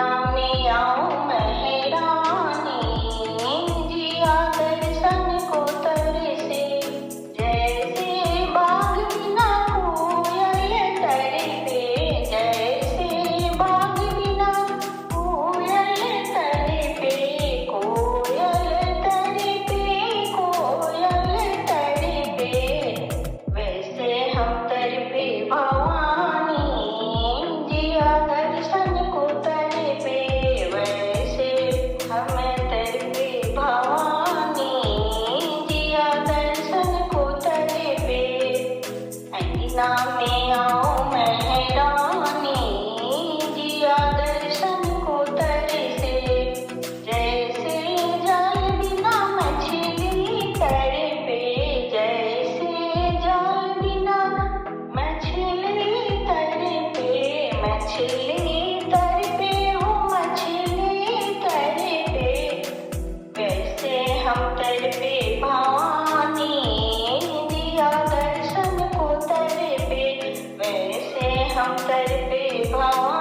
में आऊं मैं हैरानी, जिया दर्शन को तरसे। जैसे बाग बिना कोयल तड़पे, जैसे बाग बिना कोयल तड़पे, कोयल तड़पे, कोयल तड़पे, वैसे हम तड़पे भवानी, जिया दर्शन को तड़पे, वैसे हमें तड़पे भवानी, जिया दर्शन को तड़पे। अंगना में आऊं मैं हैरानी, जिया दर्शन को तरसे। जैसे जल बिना मछली तड़पे, जैसे जल बिना मछली तड़पे, मछली तड़पे हो मछली तड़पे, वैसे हम तड़पे भवानी, जिया दर्शन को तड़पे, वैसे हम तड़पे भवानी।